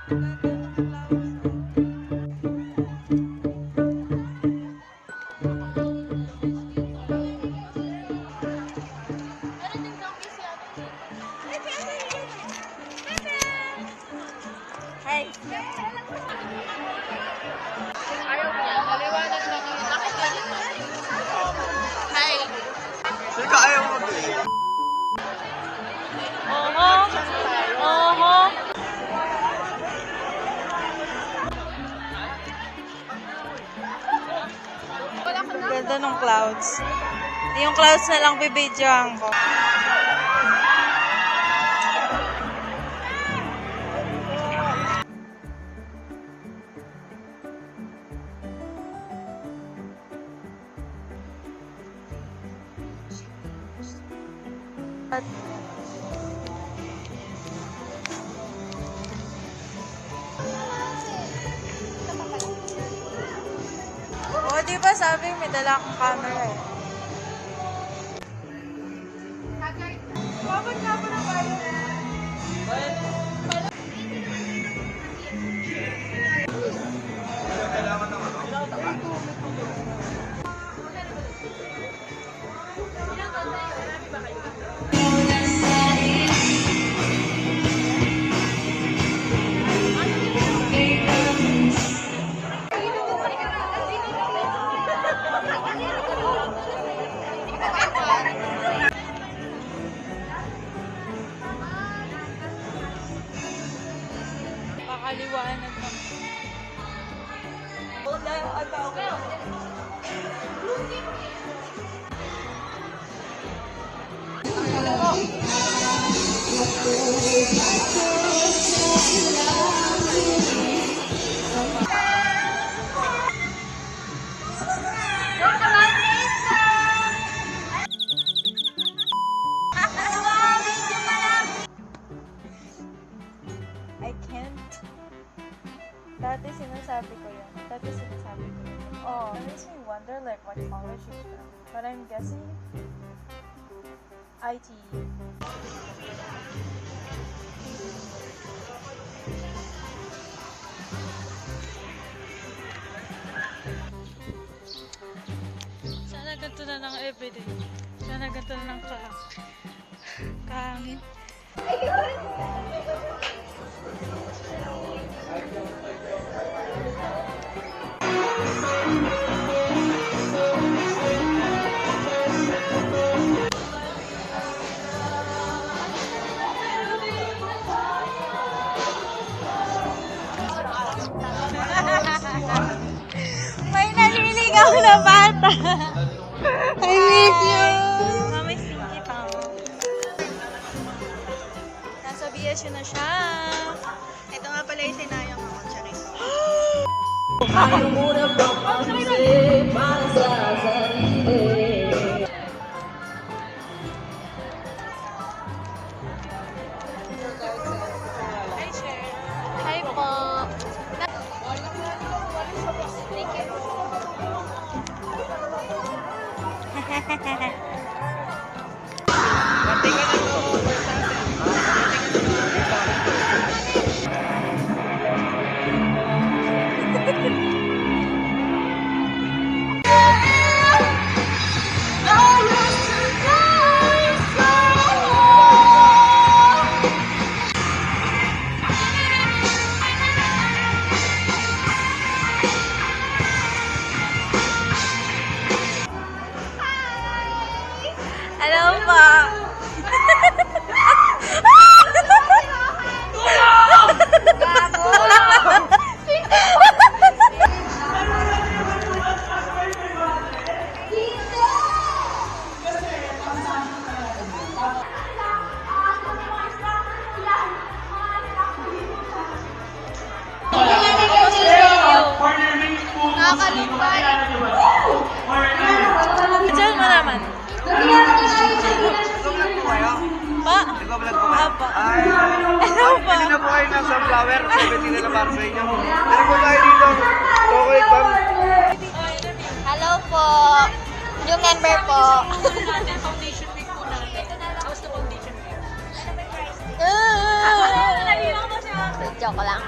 Hi. Ayaw mo. Maliwanag lang yun. Bakit ganito? Hi. Sino ayaw mo mag-gay? Oho. Oho. Ganda ng clouds. Yung clouds na lang bibidyoan ko. At oh, di ba sabi may dala akong camera eh. Bakit nga ba na kayo? Pakaliwanag na. I can't. Dati sinasabi ko yun. Oh, it makes me wonder like what college she's from. But I'm guessing IT. Sana ganito na lang everyday. Sana ganito na lang kahangin. May naliligaw na bata. I miss you. Miss Pinky pa. Nasa BSU na siya. Ito nga pala yung sinayang ako. Charis. Ayaw mo na bang mag-isip para sa sarili? Hi, Cher. Hi po. Thank you. Hello po. Nakakalimpan. Diyan mo naman. Nag-vlog po kayo? Pa? Nag-vlog po kayo? Apa. Ay, Apa. pili na po kayo ng sunflower. 17 na para sa inyo. Meron po tayo dito. Chocolate bomb. Hello po. New member po. Foundation week po natin. How's the foundation week? Ah! Nalilang mo siya. Joke lang.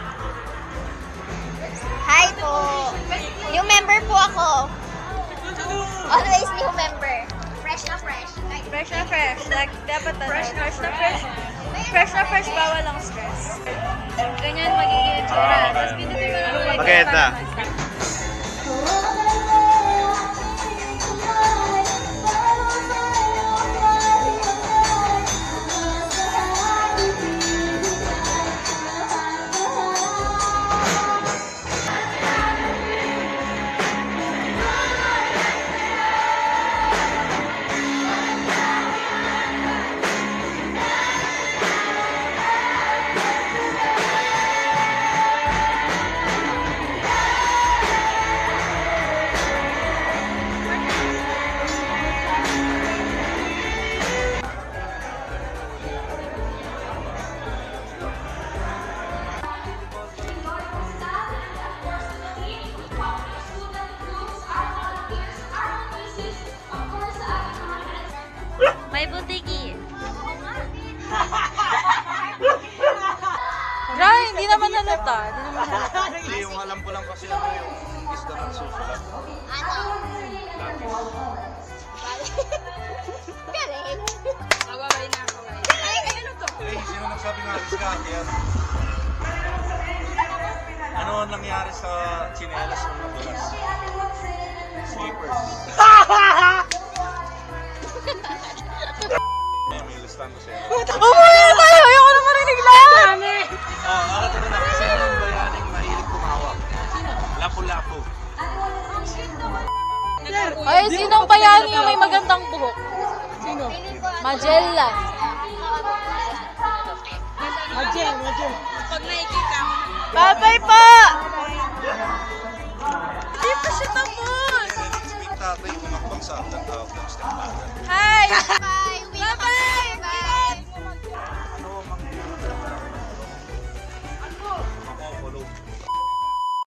Hi po! New member po ako. Always new member. Fresh na fresh. Fresh na fresh. Like, dapat na fresh na fresh. Fresh na fresh, bawal ang stress. Ganyan magiging itsura. Tapos pinutin mo lang ulit. Maganda. May butiki. Dry, hindi naman halata. Kasi yung alam ko lang kasi ano yung isda ng susulat. Ano? Galing. Awaway na ako. Ay, ano to? Eh, sino nagsabi nga alis ka? Kaya... Ano ang nangyari sa chinelas ng nadulas? Sleepers. May listan ko siya. Umuwi na tayo! Ayoko na marinig lang! Ako na lang. Sino yung bayaning mahilig kumawak? Lapu-lapu. Ay, sinong bayani yung may magandang buhok? Sino? Magellan. Pag nakikita mo. Bye-bye po! Hindi pa siya tapos! Speak tatay, umakbang sa ang tawag ng step mother. Hi!